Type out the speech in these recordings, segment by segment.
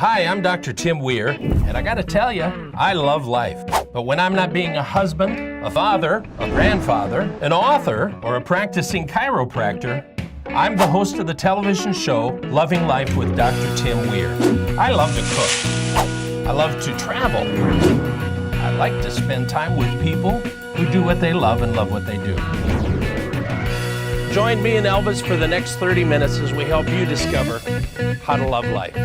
Hi, I'm Dr. Tim Weir, and I gotta tell you, I love life. But when I'm not being a husband, a father, a grandfather, an author, or a practicing chiropractor, I'm the host of the television show, Loving Life with Dr. Tim Weir. I love to cook. I love to travel. I like to spend time with people who do what they love and love what they do. Join me and Elvis for the next 30 minutes as we help you discover how to love life.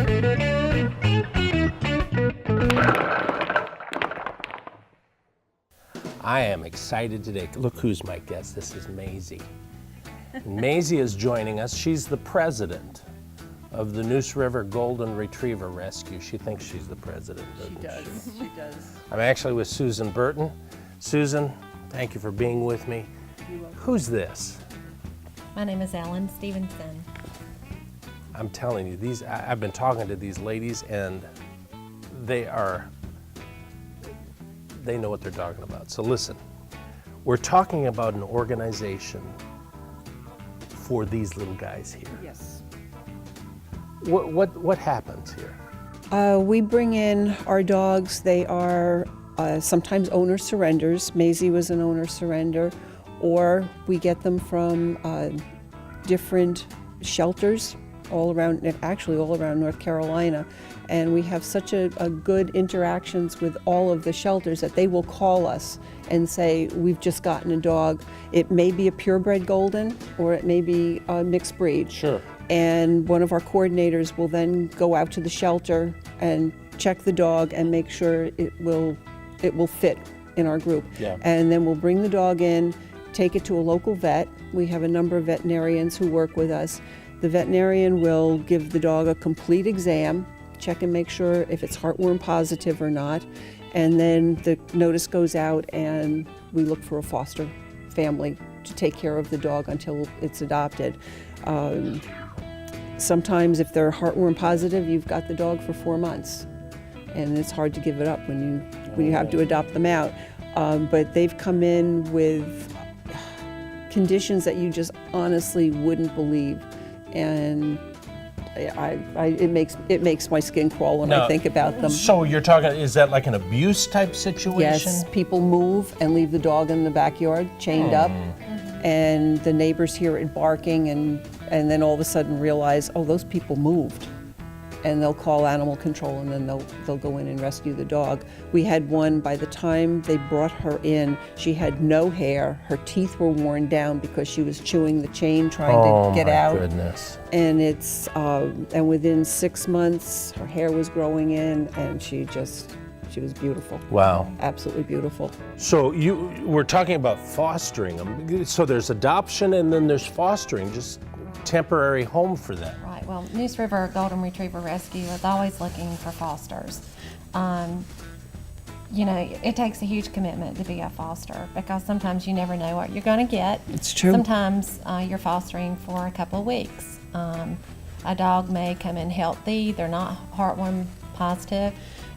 I am excited today. Look who's my guest. This is Maisie. And Maisie is joining us. She's the president of the Neuse River Golden Retriever Rescue. She thinks she's the president. She does. She does. I'm actually with Susan Burton. Susan, thank you for being with me. You're welcome. Who's this? My name is Ellen Stevenson. I'm telling you, I've been talking to these ladies, and they know what they're talking about. So listen, we're talking about an organization for these little guys here. Yes. What happens here? We bring in our dogs. They are sometimes owner surrenders. Maisie was an owner surrender. Or we get them from different shelters all around North Carolina. And we have such a good interactions with all of the shelters that they will call us and say, we've just gotten a dog. It may be a purebred golden or it may be a mixed breed. Sure. And one of our coordinators will then go out to the shelter and check the dog and make sure it will fit in our group. Yeah. And then we'll bring the dog in, take it to a local vet. We have a number of veterinarians who work with us. The veterinarian will give the dog a complete exam, check and make sure if it's heartworm positive or not, and then the notice goes out and we look for a foster family to take care of the dog until it's adopted. Sometimes if they're heartworm positive, you've got the dog for 4 months, and it's hard to give it up when you have to adopt them out. But they've come in with conditions that you just honestly wouldn't believe, and it makes my skin crawl when I think about them. So you're talking, is that like an abuse type situation? Yes, people move and leave the dog in the backyard, chained up, and the neighbors hear it barking, and then all of a sudden realize, oh, those people moved. And they'll call animal control, and then they'll go in and rescue the dog. We had one, by the time they brought her in, she had no hair. Her teeth were worn down because she was chewing the chain trying to get out. Oh my goodness. And and within 6 months, her hair was growing in, and she was beautiful. Wow. Absolutely beautiful. So we're talking about fostering them. So there's adoption and then there's fostering, just temporary home for them. Right, well, Neuse River Golden Retriever Rescue is always looking for fosters. It takes a huge commitment to be a foster because sometimes you never know what you're going to get. It's true. Sometimes you're fostering for a couple of weeks. A dog may come in healthy, they're not heartworm positive,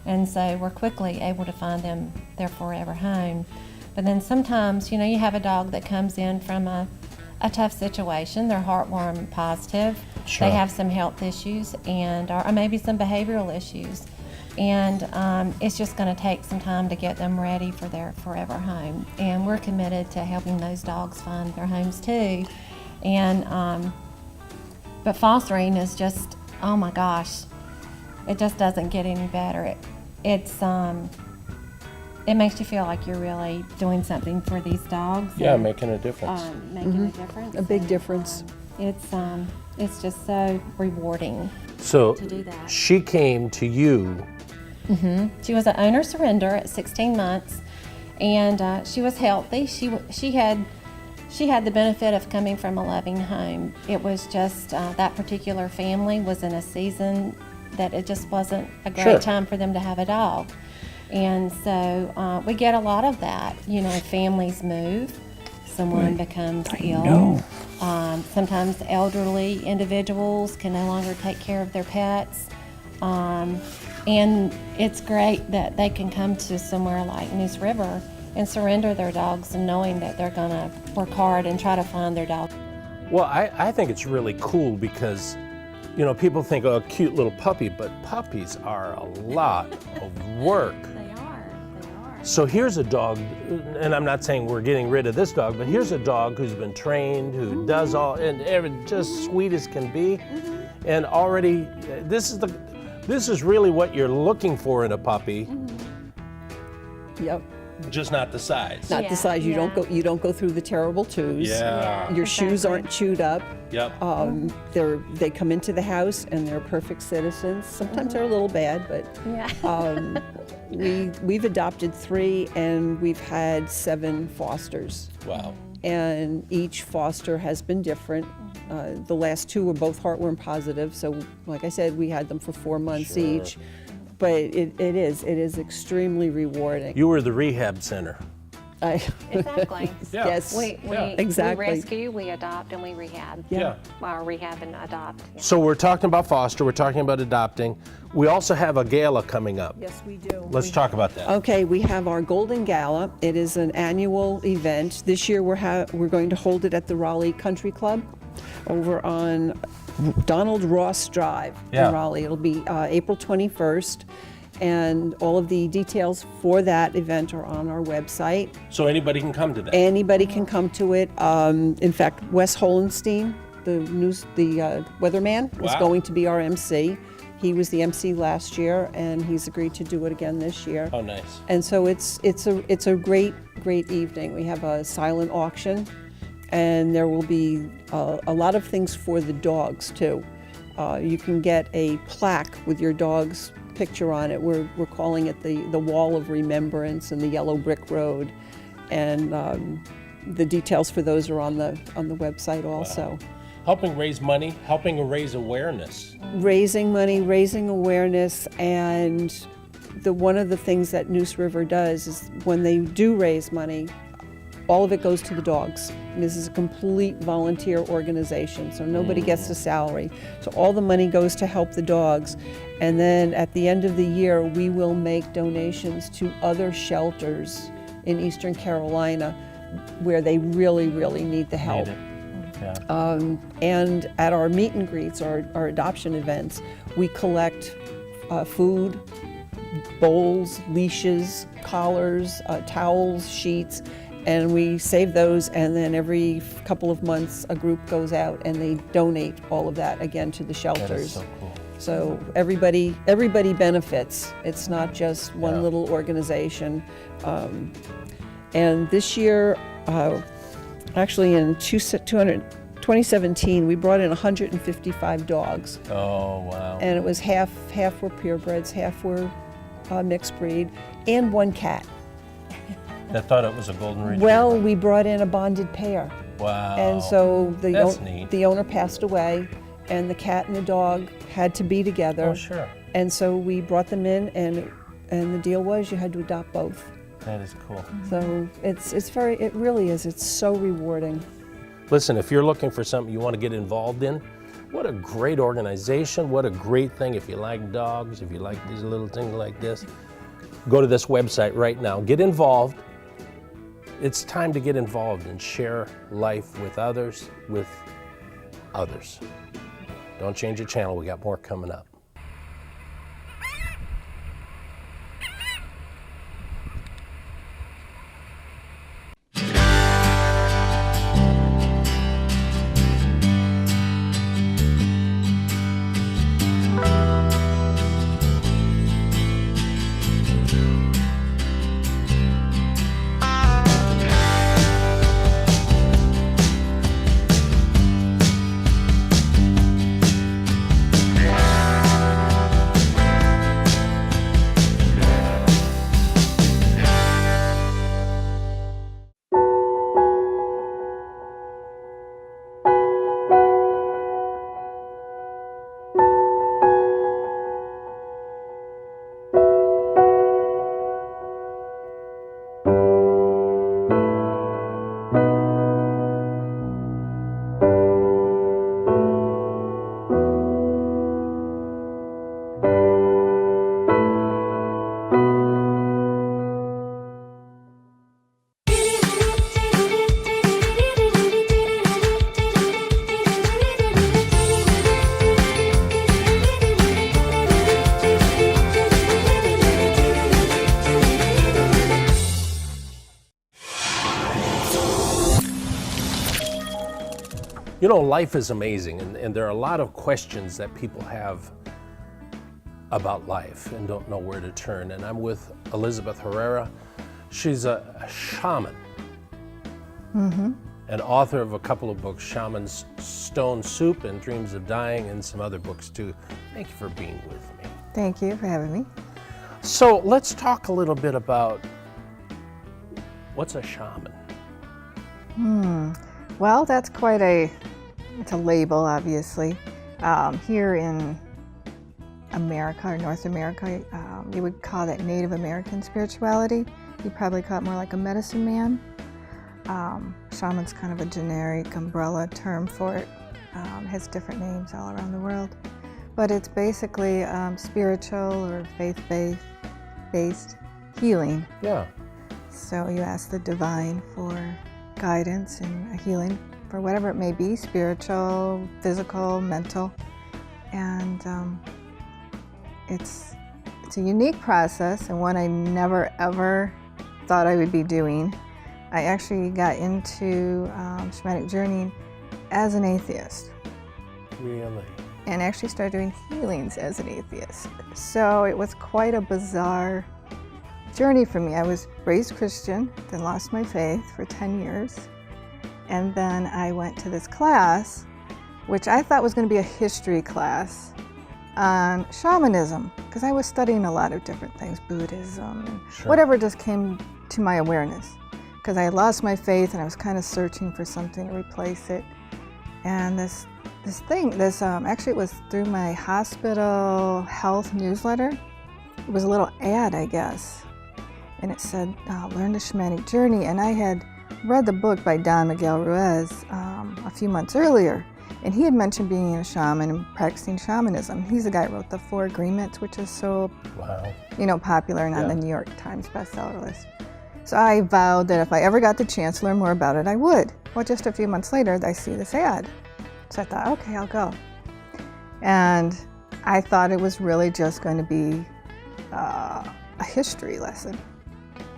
and so we're quickly able to find them their forever home. But then sometimes, you have a dog that comes in from a tough situation, they're heartworm positive, Sure. They have some health issues or maybe some behavioral issues, and it's just going to take some time to get them ready for their forever home. And we're committed to helping those dogs find their homes too. And but fostering is just, oh my gosh, it just doesn't get any better. It makes you feel like you're really doing something for these dogs. Yeah, and, making a difference. making a difference. A big difference. It's just so rewarding So to do that. she came to you. She was an owner surrender at 16 months, and she was healthy. She had the benefit of coming from a loving home. It was just that particular family was in a season that it just wasn't a great Sure. time for them to have a dog. And so we get a lot of that. Families move, someone becomes ill. Sometimes elderly individuals can no longer take care of their pets. And it's great that they can come to somewhere like Neuse River and surrender their dogs, and knowing that they're going to work hard and try to find their dog. Well, I think it's really cool because You know, people think, oh, a cute little puppy, but puppies are a lot of work. They are. So here's a dog, and I'm not saying we're getting rid of this dog, but here's a dog who's been trained, who does all, and just sweet as can be. And already, this is really what you're looking for in a puppy, Yep. just not the size. Not the size. You don't go through the terrible twos. Your shoes aren't chewed up. Yep. They come into the house and they're perfect citizens. Sometimes they're a little bad, but we've adopted 3 and we've had 7 fosters. Wow. And each foster has been different. The last 2 were both heartworm positive, so like I said, we had them for 4 months each. But it is extremely rewarding. You were the rehab center. Exactly. Yeah. Yes, exactly. We rescue, we adopt, and we rehab. Yeah. Or rehab and adopt. Yeah. So we're talking about foster, we're talking about adopting. We also have a gala coming up. Yes, we do. Let's talk about that. Okay, we have our Golden Gala. It is an annual event. This year we're going to hold it at the Raleigh Country Club over on Donald Ross Drive in Raleigh. It'll be April 21st. And all of the details for that event are on our website. So anybody can come to that? Anybody can come to it. In fact, Wes Holenstein, the weatherman, is going to be our MC. He was the MC last year, and he's agreed to do it again this year. Oh, nice. And so it's a great evening. We have a silent auction, and there will be a lot of things for the dogs too. You can get a plaque with your dog's picture on it. We're calling it the Wall of Remembrance in the Yellow Brick Road, and the details for those are on the website also. Wow. Helping raise money, helping raise awareness. Raising money, raising awareness, and one of the things that Neuse River does is when they do raise money, all of it goes to the dogs. And this is a complete volunteer organization, so nobody gets a salary. So all the money goes to help the dogs. And then at the end of the year, we will make donations to other shelters in Eastern Carolina where they really, really need the help. And at our meet and greets, our adoption events, we collect food, bowls, leashes, collars, towels, sheets, and we save those, and then every couple of months a group goes out and they donate all of that again to the shelters. That is so cool. So everybody benefits. It's not just one little organization. And this year, actually in 2017, we brought in 155 dogs. Oh, wow. And it was half were purebreds, half were mixed breed, and 1 cat. I thought it was a golden retriever. Well, we brought in a bonded pair. Wow. And so That's neat. the owner passed away, and the cat and the dog had to be together. Oh, sure. And so we brought them in, and the deal was you had to adopt both. That is cool. So it really is. It's so rewarding. Listen, if you're looking for something you want to get involved in, what a great organization. What a great thing. If you like dogs, if you like these little things like this, go to this website right now. Get involved. It's time to get involved and share life with others, Don't change your channel. We got more coming up. You know, life is amazing, and there are a lot of questions that people have about life and don't know where to turn. And I'm with Elizabeth Herrera. She's a shaman, and author of a couple of books, Shaman's Stone Soup and Dreams of Dying, and some other books too. Thank you for being with me. Thank you for having me. So let's talk a little bit about what's a shaman? Well, that's quite it's a label, obviously. Here in America, or North America, you would call that Native American spirituality. You probably call it more like a medicine man. Shaman's kind of a generic umbrella term for it. Has different names all around the world. But it's basically spiritual or faith-based healing. Yeah. So you ask the divine for guidance and a healing for whatever it may be, spiritual, physical, mental. And it's a unique process, and one I never ever thought I would be doing. I actually got into shamanic journeying as an atheist. Really? And actually started doing healings as an atheist. So it was quite a bizarre journey for me. I was raised Christian, then lost my faith for 10 years. And then I went to this class, which I thought was going to be a history class on shamanism, because I was studying a lot of different things, Buddhism, and whatever just came to my awareness. Because I had lost my faith and I was kind of searching for something to replace it. And this actually it was through my hospital health newsletter. It was a little ad, I guess. And it said, learn the shamanic journey. And I had read the book by Don Miguel Ruiz a few months earlier. And he had mentioned being a shaman and practicing shamanism. He's the guy who wrote the 4 Agreements, which is so popular and on the New York Times bestseller list. So I vowed that if I ever got the chance to learn more about it, I would. Well, just a few months later, I see this ad. So I thought, okay, I'll go. And I thought it was really just going to be a history lesson.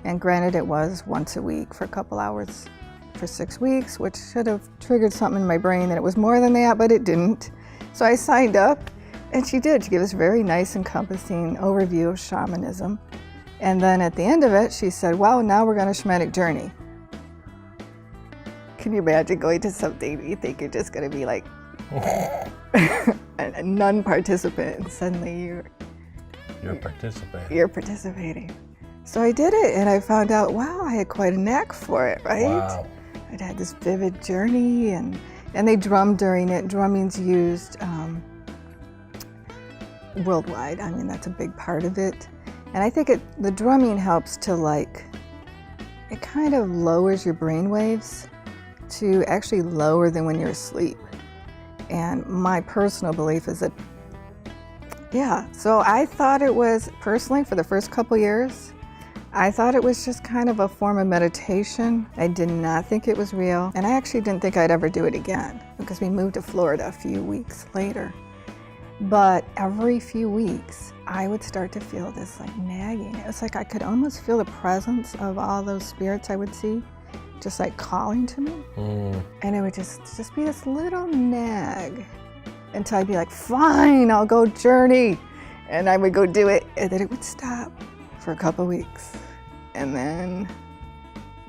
And granted, it was once a week for a couple hours for 6 weeks, which should have triggered something in my brain that it was more than that, but it didn't. So I signed up, and she did. She gave us a very nice, encompassing overview of shamanism. And then at the end of it, she said, wow, now we're going to shamanic journey. Can you imagine going to something you think you're just going to be like a non-participant, and suddenly you're participating. So I did it, and I found out, wow, I had quite a knack for it, right? Wow. I'd had this vivid journey, and they drummed during it. Drumming's used worldwide. I mean, that's a big part of it. And I think the drumming helps to it kind of lowers your brain waves to actually lower than when you're asleep. And my personal belief is that, so I thought it was, personally, for the first couple years, I thought it was just kind of a form of meditation. I did not think it was real. And I actually didn't think I'd ever do it again, because we moved to Florida a few weeks later. But every few weeks, I would start to feel this nagging. It was like I could almost feel the presence of all those spirits I would see, just calling to me. And it would just be this little nag until I'd be like, fine, I'll go journey. And I would go do it, and then it would stop for a couple weeks. And then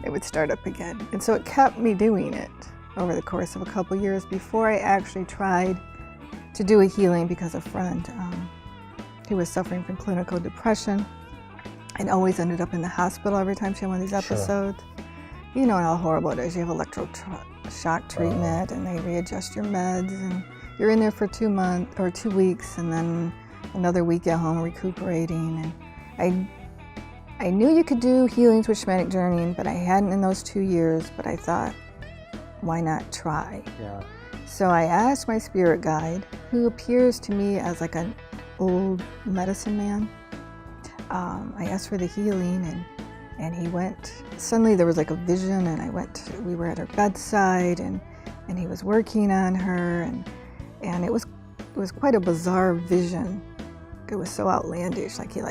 it would start up again. And so it kept me doing it over the course of a couple years before I actually tried to do a healing, because a friend who was suffering from clinical depression and always ended up in the hospital every time she had one of these episodes. You know how horrible it is. You have electroshock treatment, and they readjust your meds, and you're in there for 2 months or 2 weeks, and then another week at home recuperating. And I knew you could do healings with shamanic journeying, but I hadn't in those 2 years. But I thought, why not try? Yeah. So I asked my spirit guide, who appears to me as an old medicine man. I asked for the healing, and he went. Suddenly there was a vision, and we were at her bedside, and he was working on her, and it was quite a bizarre vision. It was so outlandish. He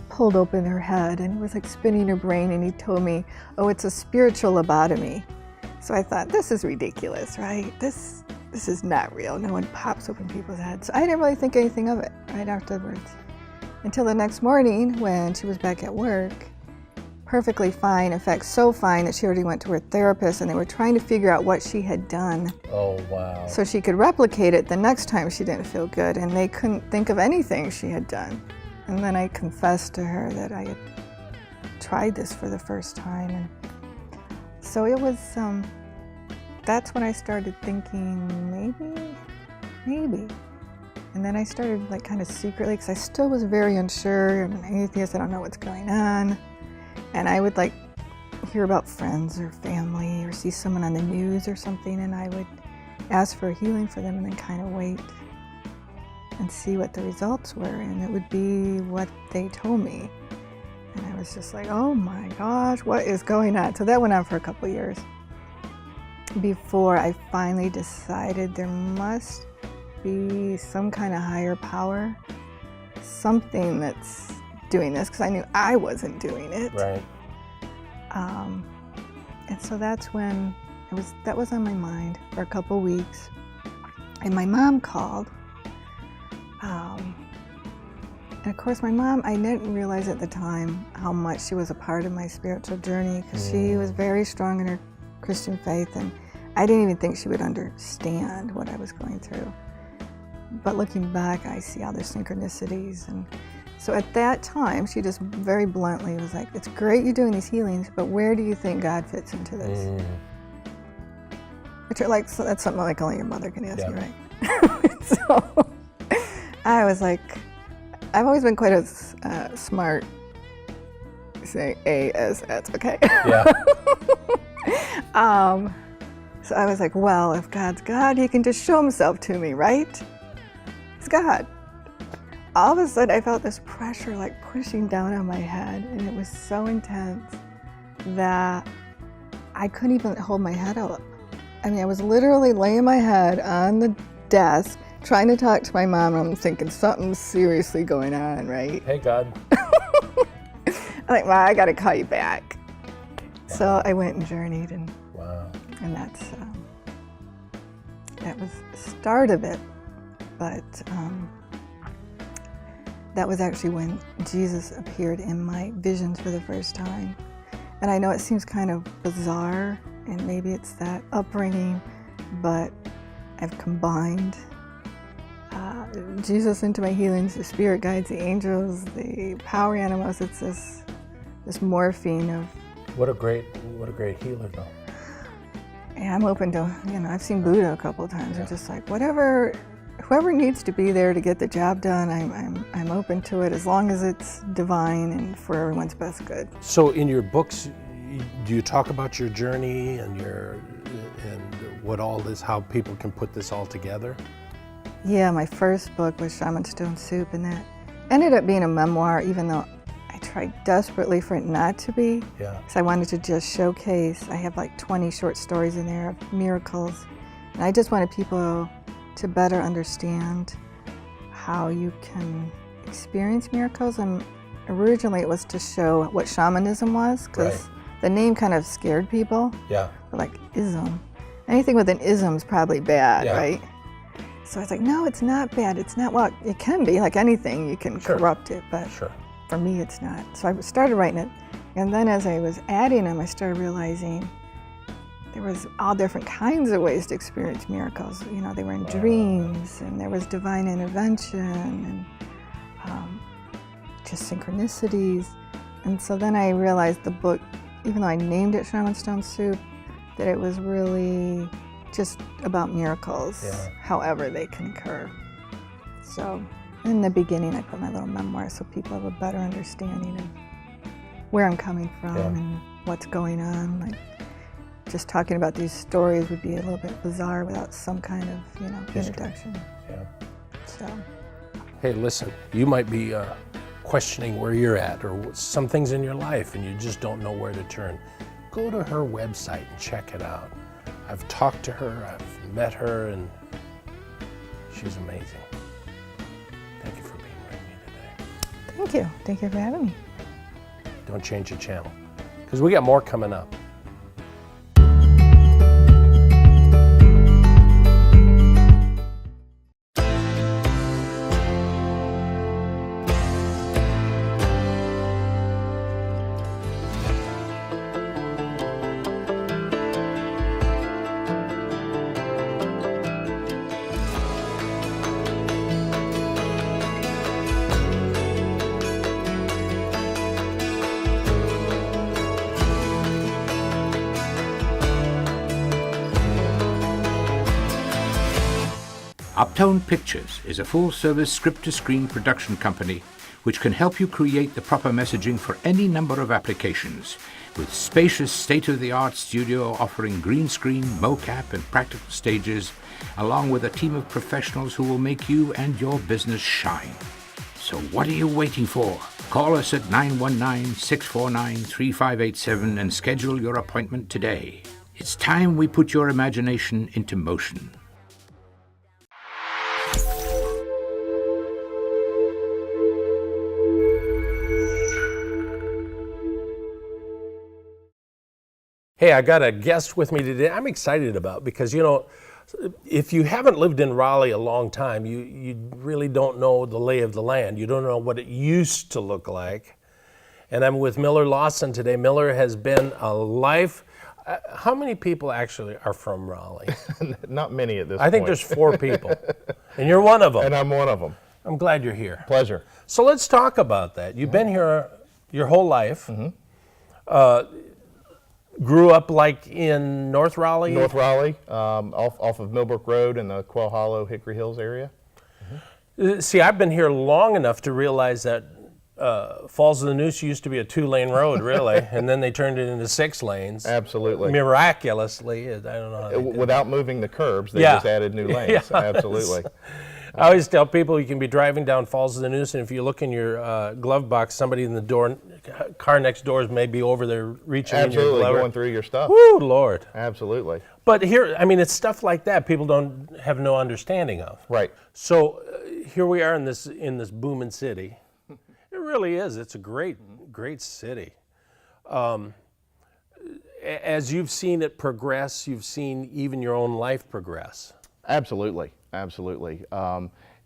pulled open her head, and it was spinning her brain, and he told me, oh, it's a spiritual lobotomy. So I thought, this is ridiculous, right? this is not real. No one pops open people's heads. So I didn't really think anything of it right afterwards. Until the next morning when she was back at work, perfectly fine, in fact, so fine that she already went to her therapist and they were trying to figure out what she had done. Oh, wow. So she could replicate it the next time she didn't feel good, and they couldn't think of anything she had done. And then I confessed to her that I had tried this for the first time. And so it was, that's when I started thinking, maybe. And then I started like kind of secretly, because I still was very unsure. I'm an atheist, I don't know what's going on. And I would like hear about friends or family or see someone on the news or something, and I would ask for a healing for them and then kind of wait and see what the results were, and it would be what they told me. And I was just like, oh my gosh, what is going on? So that went on for a couple of years before I finally decided there must be some kind of higher power, something that's doing this, because I knew I wasn't doing it. Right. And so that's when that was on my mind for a couple weeks. And my mom called. And of course my mom, I didn't realize at the time how much she was a part of my spiritual journey, because she was very strong in her Christian faith, and I didn't even think she would understand what I was going through. But looking back, I see all the synchronicities. And so at that time, she just very bluntly was like, it's great you're doing these healings, but where do you think God fits into this? Which are like, so that's something like only your mother can ask you, right? So I was like, I've always been quite a smart, say A-S-S, okay? Yeah. So I was like, well, if God's God, he can just show himself to me, right? He's God. All of a sudden, I felt this pressure like pushing down on my head, and it was so intense that I couldn't even hold my head up. I mean, I was literally laying my head on the desk, trying to talk to my mom, and I'm thinking something's seriously going on, right? Hey, God. I'm like, well, I gotta call you back. Wow. So I went and journeyed, and that's that was the start of it. But that was actually when Jesus appeared in my visions for the first time. And I know it seems kind of bizarre, and maybe it's that upbringing, but I've combined Jesus into my healings, the spirit guides, the angels, the power animals. It's this morphine of. What a great healer, though. Yeah, I'm open to, I've seen Buddha a couple of times. I'm just like, whoever needs to be there to get the job done, I'm open to it, as long as it's divine and for everyone's best good. So in your books, do you talk about your journey and what all this, how people can put this all together? Yeah, my first book was Shaman Stone Soup, and that ended up being a memoir, even though I tried desperately for it not to be. Yeah. Because I wanted to just showcase. I have like 20 short stories in there of miracles, and I just wanted people to better understand how you can experience miracles. And originally it was to show what shamanism was, because the name kind of scared people. Yeah. Like ism. Anything with an ism is probably bad, right? So I was like, no, it's not bad. It's not, well, it can be, like anything, you can corrupt it, but for me it's not. So I started writing it, and then as I was adding them, I started realizing there was all different kinds of ways to experience miracles. They were in dreams, and there was divine intervention, and just synchronicities. And so then I realized the book, even though I named it Shaman Stone Soup, that it was really just about miracles, however they can occur. So in the beginning, I put my little memoir so people have a better understanding of where I'm coming from and what's going on. Like, just talking about these stories would be a little bit bizarre without some kind of, introduction. Yeah. So. Hey, listen, you might be questioning where you're at or some things in your life, and you just don't know where to turn. Go to her website and check it out. I've talked to her, I've met her, and she's amazing. Thank you for being with me today. Thank you. Thank you for having me. Don't change the channel, because we got more coming up. Uptone Pictures is a full-service script-to-screen production company which can help you create the proper messaging for any number of applications, with spacious state-of-the-art studio offering green screen, mocap, and practical stages, along with a team of professionals who will make you and your business shine. So what are you waiting for? Call us at 919-649-3587 and schedule your appointment today. It's time we put your imagination into motion. Hey, I got a guest with me today I'm excited about because, you know, if you haven't lived in Raleigh a long time, you really don't know the lay of the land. You don't know what it used to look like. And I'm with Miller Lawson today. Miller has been a life. How many people actually are from Raleigh? Not many at this point. I think there's 4 people. And you're one of them. And I'm one of them. I'm glad you're here. Pleasure. So let's talk about that. You've been here your whole life. Grew up like in North Raleigh? North Raleigh, off of Millbrook Road in the Quail Hollow, Hickory Hills area. See, I've been here long enough to realize that Falls of the Neuse used to be a 2-lane road, really, and then they turned it into 6 lanes. Absolutely. Miraculously, I don't know how they did Without moving the curbs, they just added new lanes. Yeah. Absolutely. I always tell people you can be driving down Falls of the Neuse, and if you look in your glove box, somebody in the car next door is maybe over there reaching in your glove. Going through your stuff. Woo, Lord. Absolutely. But here, I mean, it's stuff like that people don't have no understanding of. Right. So here we are in this booming city. It really is. It's a great city. As you've seen it progress, you've seen even your own life progress. Absolutely. Absolutely.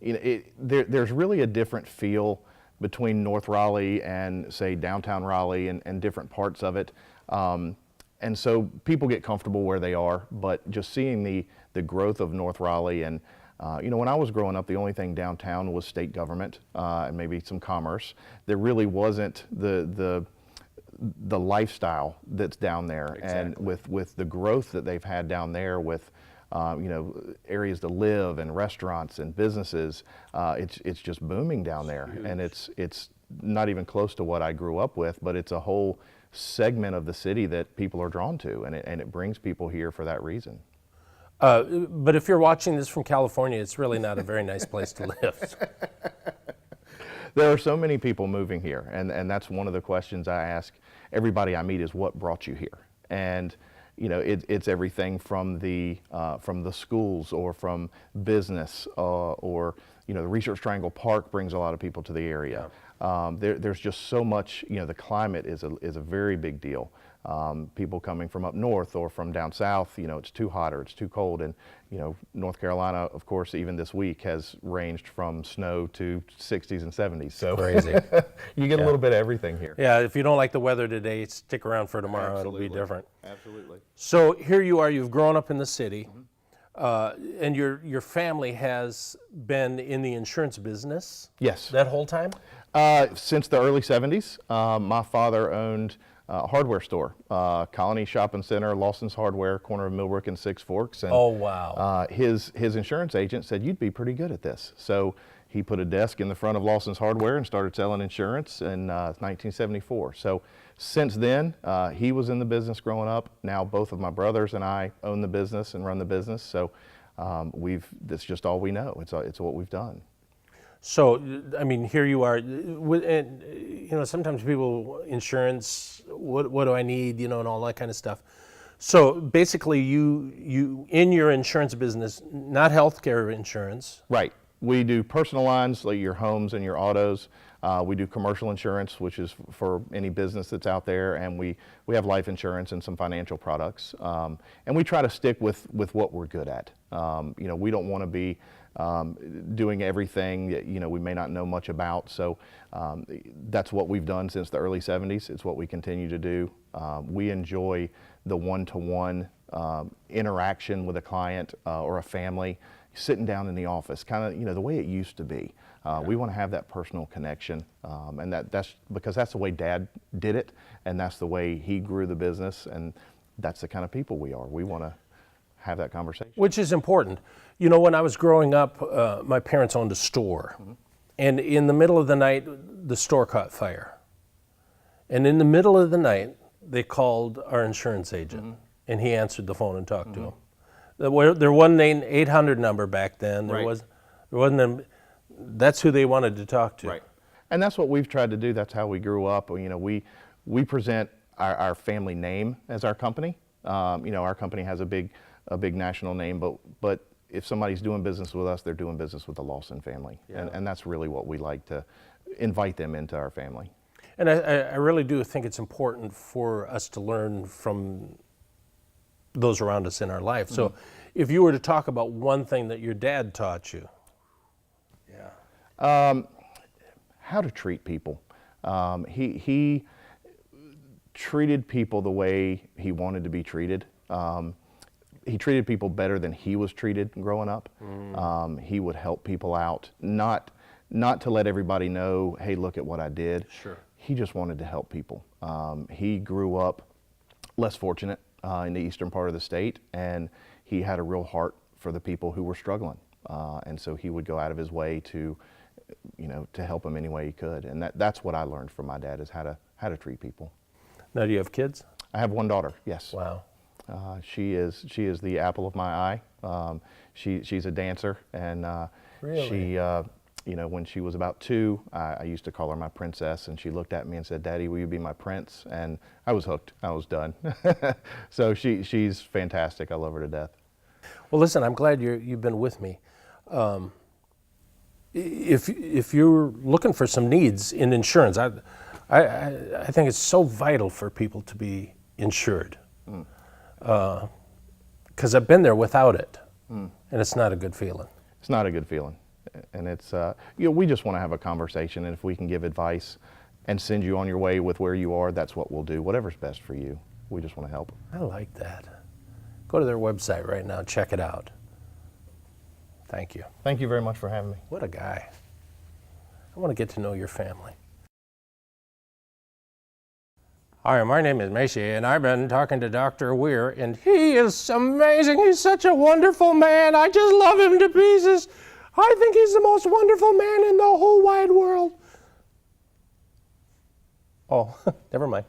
There's really a different feel between North Raleigh and, say, downtown Raleigh and different parts of it. And so people get comfortable where they are, but just seeing the growth of North Raleigh and, when I was growing up, the only thing downtown was state government and maybe some commerce. There really wasn't the lifestyle that's down there. Exactly. And with the growth that they've had down there with areas to live and restaurants and businesses, it's just booming down there. Huge. And it's not even close to what I grew up with, but it's a whole segment of the city that people are drawn to, and it brings people here for that reason. But if you're watching this from California, it's really not a very nice place to live. There are so many people moving here, and that's one of the questions I ask everybody I meet is, what brought you here? And it's everything from the schools or from business or the Research Triangle Park brings a lot of people to the area. Yeah. There's just so much. The climate is a very big deal. People coming from up north or from down south, it's too hot or it's too cold, and North Carolina, of course, even this week has ranged from snow to 60s and 70s. So crazy. You get a little bit of everything here. Yeah, if you don't like the weather today, stick around for tomorrow. Absolutely. It'll be different. Absolutely. So here you are. You've grown up in the city, and your family has been in the insurance business. Yes. That whole time. Since the early 70s, my father owned a hardware store, Colony Shopping Center, Lawson's Hardware, corner of Millbrook and Six Forks. And, oh, wow. His insurance agent said, you'd be pretty good at this. So he put a desk in the front of Lawson's Hardware and started selling insurance in 1974. So since then, he was in the business growing up. Now both of my brothers and I own the business and run the business. So that's just all we know. It's what we've done. So, I mean, here you are, and sometimes people, insurance, what do I need, and all that kind of stuff. So basically you in your insurance business, not healthcare insurance. Right. We do personal lines like your homes and your autos. We do commercial insurance, which is for any business that's out there, and we have life insurance and some financial products. And we try to stick with what we're good at. We don't want to be doing everything that we may not know much about. So that's what we've done since the early 70s. It's what we continue to do. We enjoy the one-to-one interaction with a client or a family, sitting down in the office, kind of the way it used to be. We want to have that personal connection, and that's because that's the way Dad did it, and that's the way he grew the business, and that's the kind of people we are. We want to have that conversation. Which is important. You know, when I was growing up, my parents owned a store. And in the middle of the night, the store caught fire. And in the middle of the night, they called our insurance agent. And he answered the phone and talked to him. There wasn't an 800 number back then. There wasn't. That's who they wanted to talk to. Right. And that's what we've tried to do. That's how we grew up. You know, we present our family name as our company. You know, our company has a big national name, but if somebody's doing business with us, they're doing business with the Lawson family. Yeah. And that's really what we like to invite them into our family. And I really do think it's important for us to learn from those around us in our life. So if you were to talk about one thing that your dad taught you. How to treat people. He treated people the way he wanted to be treated. He treated people better than he was treated growing up. He would help people out, not to let everybody know, hey, look at what I did. Sure. He just wanted to help people. He grew up less fortunate in the eastern part of the state, and he had a real heart for the people who were struggling. And so he would go out of his way to, you know, to help them any way he could. And that's what I learned from my dad, is how to treat people. Now, do you have kids? I have one daughter, yes. Wow. She is the apple of my eye. She's a dancer, and Really? she, you know, when she was about 2, I used to call her my princess, and she looked at me and said, "Daddy, will you be my prince?" And I was hooked. I was done. So she's fantastic. I love her to death. Well, listen, I'm glad you've been with me. If you're looking for some needs in insurance, I think it's so vital for people to be insured. Because I've been there without it, and it's not a good feeling. It's not a good feeling, and it's you know, we just want to have a conversation, and if we can give advice and send you on your way with where you are, that's what we'll do. Whatever's best for you. We just want to help. I like that. Go to their website right now, check it out. Thank you. Thank you very much for having me. What a guy. I want to get to know your family. Hi, my name is Macy, and I've been talking to Dr. Weir, and he is amazing. He's such a wonderful man. I just love him to pieces. I think he's the most wonderful man in the whole wide world. Oh, never mind.